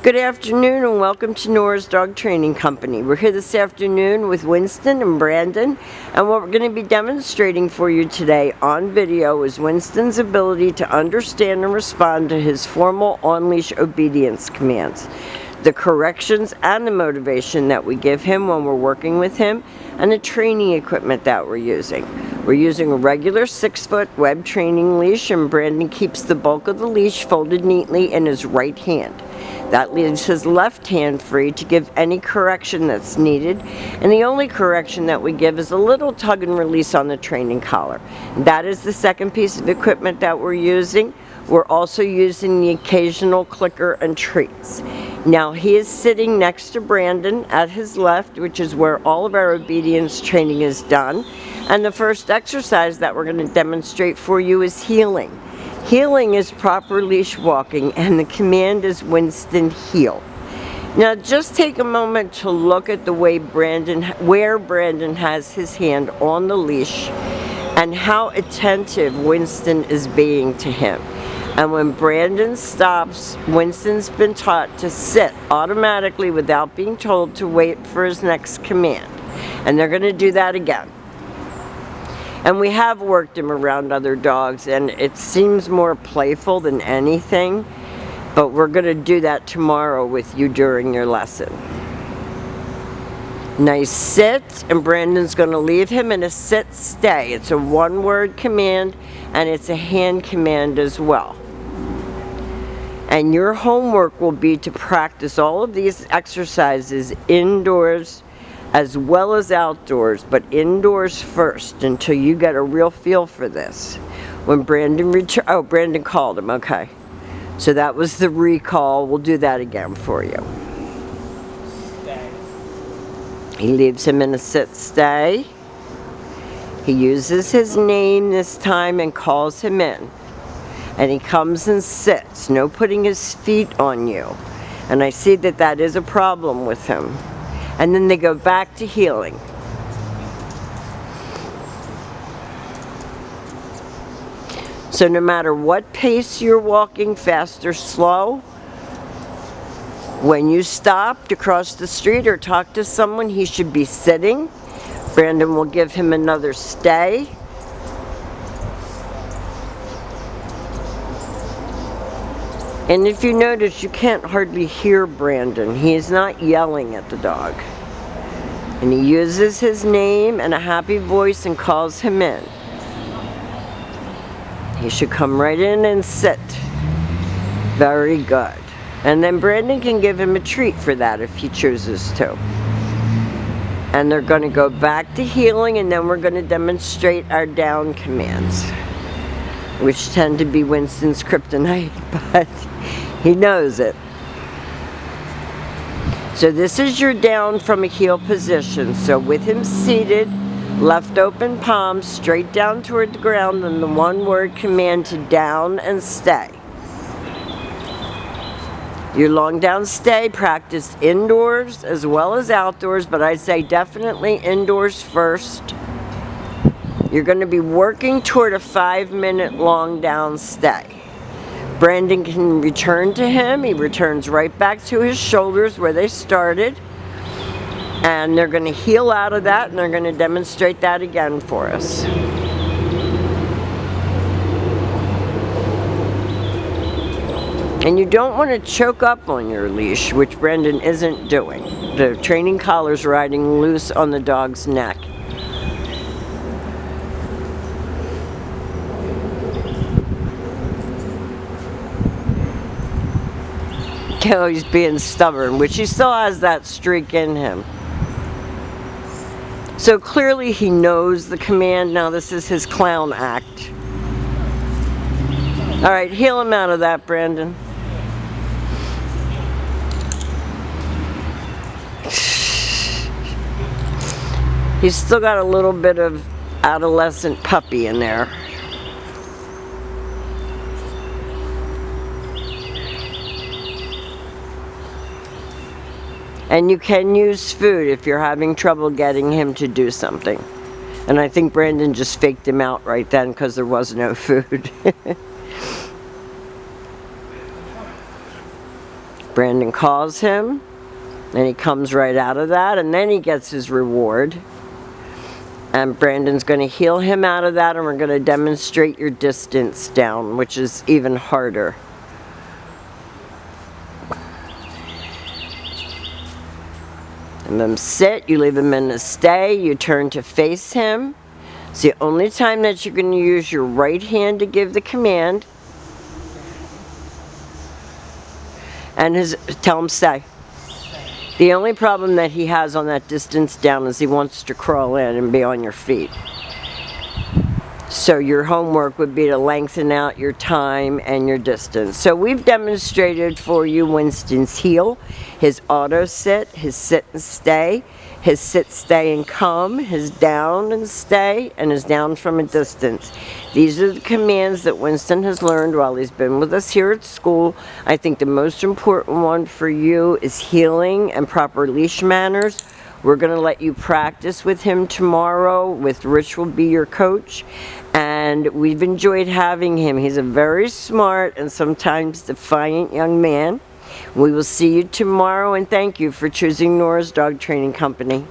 Good afternoon and welcome to Nora's Dog Training Company. We're here this afternoon with Winston and Brandon, and what we're going to be demonstrating for you today on video is Winston's ability to understand and respond to his formal on-leash obedience commands, the corrections and the motivation that we give him when we're working with him, and the training equipment that we're using. We're using a regular 6-foot web training leash, and Brandon keeps the bulk of the leash folded neatly in his right hand. That leaves his left hand free to give any correction that's needed, and the only correction that we give is a little tug and release on the training collar. That is the second piece of equipment that we're using. We're also using the occasional clicker and treats. Now he is sitting next to Brandon at his left, which is where all of our obedience training is done, and the first exercise that we're going to demonstrate for you is heeling. Heeling is proper leash walking, and the command is Winston heel. Now just take a moment to look at the way where Brandon has his hand on the leash and how attentive Winston is being to him. And when Brandon stops, Winston's been taught to sit automatically without being told to wait for his next command. And they're going to do that again. And we have worked him around other dogs, and it seems more playful than anything, but we're going to do that tomorrow with you during your lesson. Nice sit, and Brandon's going to leave him in a sit stay. It's a one-word command, and it's a hand command as well. And your homework will be to practice all of these exercises indoors as well as outdoors, but indoors first until you get a real feel for this. When Brandon Brandon called him, okay. So that was the recall. We'll do that again for you. Stay. He leaves him in a sit stay. He uses his name this time and calls him in. And he comes and sits, no putting his feet on you. And I see that that is a problem with him. And then they go back to heeling. So no matter what pace you're walking, fast or slow, when you stop to cross the street or talk to someone, he should be sitting. Brandon will give him another stay. And if you notice, you can't hardly hear Brandon. He is not yelling at the dog. And he uses his name and a happy voice and calls him in. He should come right in and sit. Very good. And then Brandon can give him a treat for that if he chooses to. And they're going to go back to heeling, and then we're going to demonstrate our down commands, which tend to be Winston's kryptonite, but he knows it. So this is your down from a heel position. So with him seated, left open palm, straight down toward the ground, and the one-word command to down and stay. Your long down stay practiced indoors as well as outdoors, but I'd say definitely indoors first. You're going to be working toward a 5-minute long down stay. Brandon can return to him. He returns right back to his shoulders where they started. And they're going to heel out of that, and they're going to demonstrate that again for us. And you don't want to choke up on your leash, which Brandon isn't doing. The training collar's riding loose on the dog's neck. Oh, he's being stubborn, which he still has that streak in him. So clearly he knows the command. Now this is his clown act. All right, heel him out of that, Brandon. He's still got a little bit of adolescent puppy in there. And you can use food if you're having trouble getting him to do something. And I think Brandon just faked him out right then because there was no food. Brandon calls him, and he comes right out of that, and then he gets his reward. And Brandon's going to heel him out of that, and we're going to demonstrate your distance down, which is even harder. And then sit, you leave him in a stay, you turn to face him. It's the only time that you're going to use your right hand to give the command. And tell him stay. The only problem that he has on that distance down is he wants to crawl in and be on your feet. So your homework would be to lengthen out your time and your distance. So we've demonstrated for you Winston's heel, his auto sit, his sit and stay, his sit, stay, and come, his down and stay, and his down from a distance. These are the commands that Winston has learned while he's been with us here at school. I think the most important one for you is heeling and proper leash manners. We're going to let you practice with him tomorrow. Rich will be your coach. And we've enjoyed having him. He's a very smart and sometimes defiant young man. We will see you tomorrow, and thank you for choosing Nora's Dog Training Company.